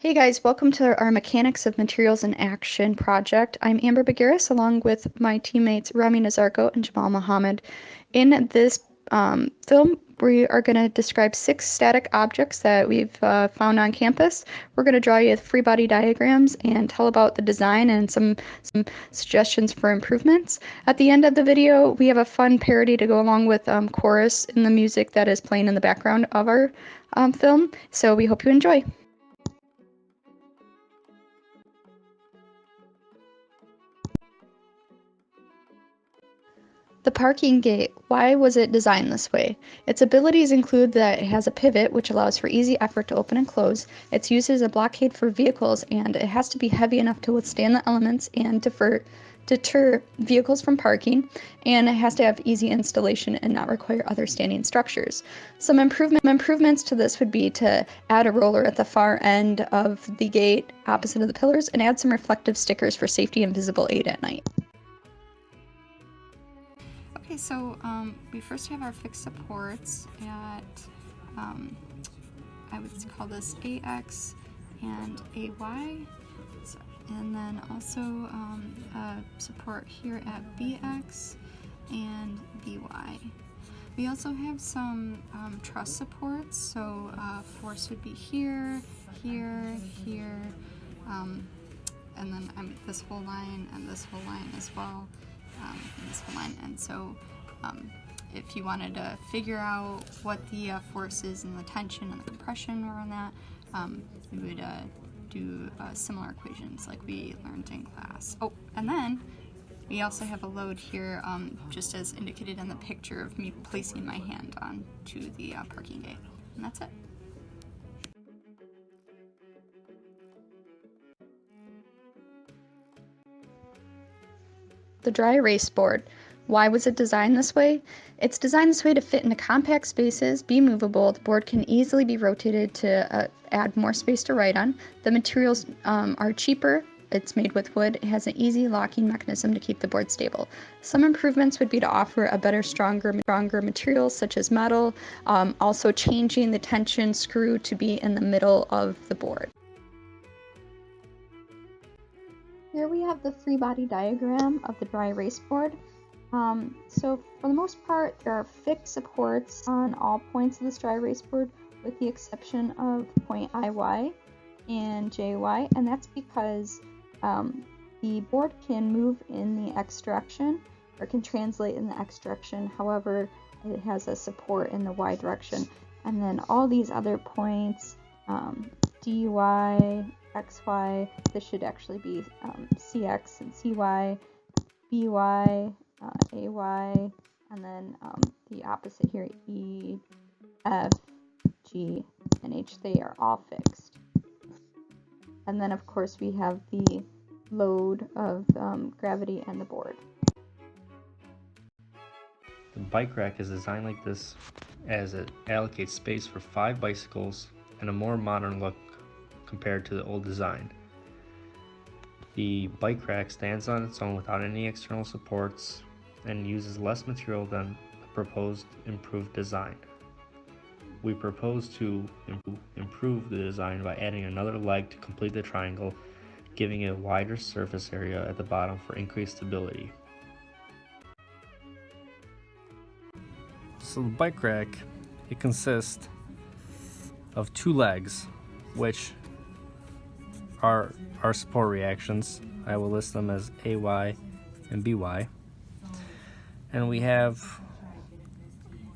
Hey guys, welcome to our Mechanics of Materials in Action project. I'm Amber Bagheris along with my teammates Rami Nazarko and Jamal Mohammed. In this film, we are going to describe 6 static objects that we've found on campus. We're going to draw you free body diagrams and tell about the design and some suggestions for improvements. At the end of the video, we have a fun parody to go along with chorus in the music that is playing in the background of our film. So we hope you enjoy. The parking gate, why was it designed this way? Its abilities include that it has a pivot, which allows for easy effort to open and close. It's used as a blockade for vehicles, and it has to be heavy enough to withstand the elements and deter vehicles from parking, and it has to have easy installation and not require other standing structures. Some improvements to this would be to add a roller at the far end of the gate opposite of the pillars and add some reflective stickers for safety and visible aid at night. Okay, so we first have our fixed supports at, I would call this AX and AY, and then also support here at BX and BY. We also have some truss supports, so force would be here, here, here, and then this whole line and this whole line as well. In this whole line, and so if you wanted to figure out what the force is and the tension and the compression around that, we would do similar equations like we learned in class. Oh, and then we also have a load here, just as indicated in the picture of me placing my hand onto the parking gate, and that's it. The dry erase board. Why was it designed this way? It's designed this way to fit into compact spaces, be movable. The board can easily be rotated to add more space to write on. The materials are cheaper. It's made with wood. It has an easy locking mechanism to keep the board stable. Some improvements would be to offer a better, stronger material such as metal, also changing the tension screw to be in the middle of the board. Here we have the free body diagram of the dry erase board. So for the most part, there are fixed supports on all points of this dry erase board with the exception of point IY and JY, and that's because the board can move in the X direction or can translate in the X direction. However, it has a support in the Y direction. And then all these other points, DY, XY, this should actually be CX and CY, BY, AY, and then the opposite here, E, F, G, and H. They are all fixed. And then, of course, we have the load of gravity and the board. The bike rack is designed like this as it allocates space for 5 bicycles and a more modern look compared to the old design. The bike rack stands on its own without any external supports and uses less material than the proposed improved design. We propose to improve the design by adding another leg to complete the triangle, giving it a wider surface area at the bottom for increased stability. So the bike rack, it consists of 2 legs, which are our support reactions. I will list them as AY and BY. And we have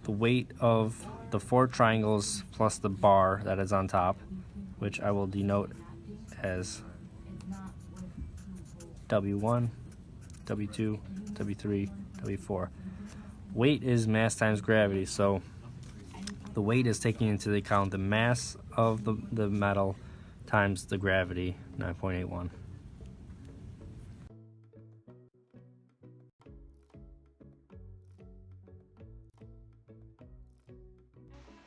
the weight of the 4 triangles plus the bar that is on top, which I will denote as W1, W2, W3, W4. Weight is mass times gravity, so the weight is taking into account the mass of the metal times the gravity, 9.81.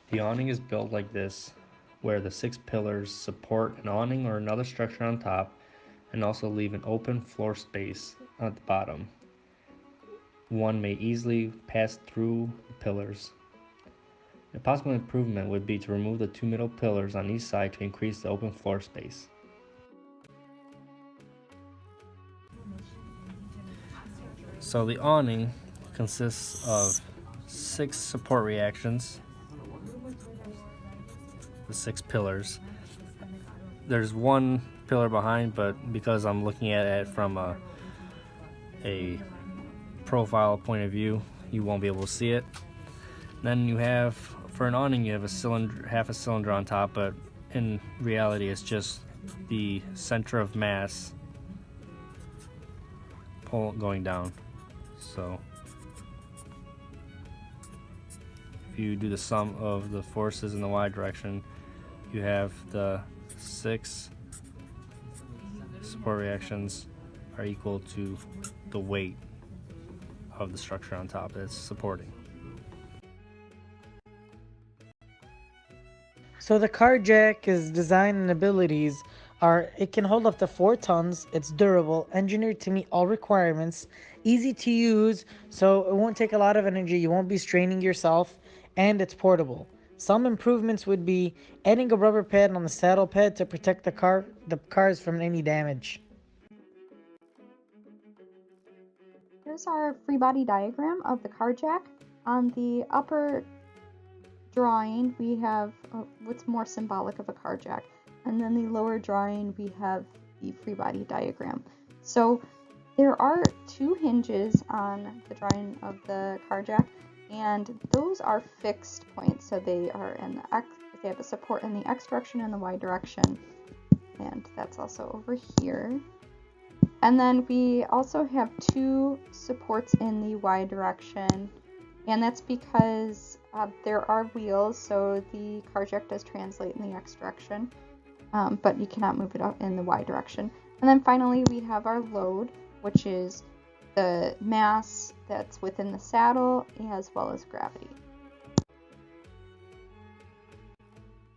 The awning is built like this, where the 6 pillars support an awning or another structure on top and also leave an open floor space at the bottom. One may easily pass through the pillars. A possible improvement would be to remove the 2 middle pillars on each side to increase the open floor space. So the awning consists of 6 support reactions, the 6 pillars. There's one pillar behind, but because I'm looking at it from a profile point of view, you won't be able to see it. Then you have, for an awning, you have a cylinder, half a cylinder on top, but in reality it's just the center of mass going down. So if you do the sum of the forces in the y direction, you have the 6 support reactions are equal to the weight of the structure on top that's supporting. So the car jack's design and abilities are: it can hold up to 4 tons, it's durable, engineered to meet all requirements, easy to use, so it won't take a lot of energy, you won't be straining yourself, and it's portable. Some improvements would be adding a rubber pad on the saddle pad to protect the cars from any damage. Here's our free body diagram of the car jack. On the upper drawing, we have what's more symbolic of a car jack. And then the lower drawing, we have the free body diagram. So there are 2 hinges on the drawing of the car jack, and those are fixed points. So they are in the X, they have a support in the X direction and the Y direction. And that's also over here. And then we also have 2 supports in the Y direction, and that's because there are wheels, so the car jack does translate in the X direction, but you cannot move it up in the Y direction. And then finally we have our load, which is the mass that's within the saddle as well as gravity.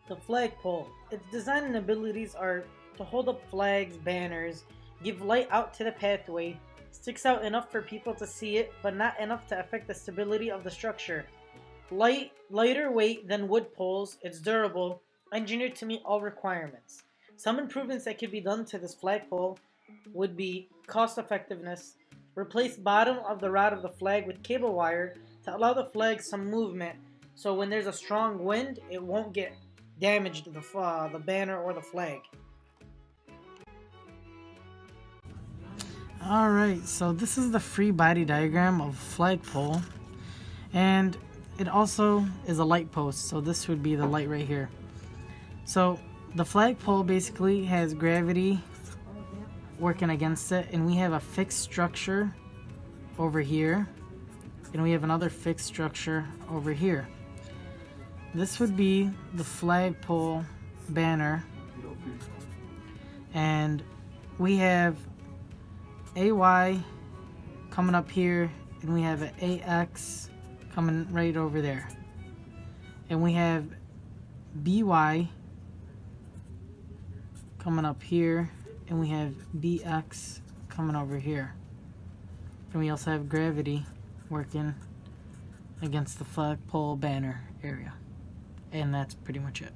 The flagpole. Its design and abilities are to hold up flags, banners, give light out to the pathway, sticks out enough for people to see it, but not enough to affect the stability of the structure. Lighter weight than wood poles, it's durable, engineered to meet all requirements. Some improvements that could be done to this flagpole would be cost effectiveness, replace bottom of the rod of the flag with cable wire to allow the flag some movement, so when there's a strong wind, it won't get damaged the banner or the flag. Alright, so this is the free body diagram of flagpole, and it also is a light post, so this would be the light right here. So the flagpole basically has gravity working against it, and we have a fixed structure over here, and we have another fixed structure over here. This would be the flagpole banner, and we have AY coming up here, and we have an AX coming right over there, and we have BY coming up here, and we have BX coming over here, and we also have gravity working against the flagpole banner area, and that's pretty much it.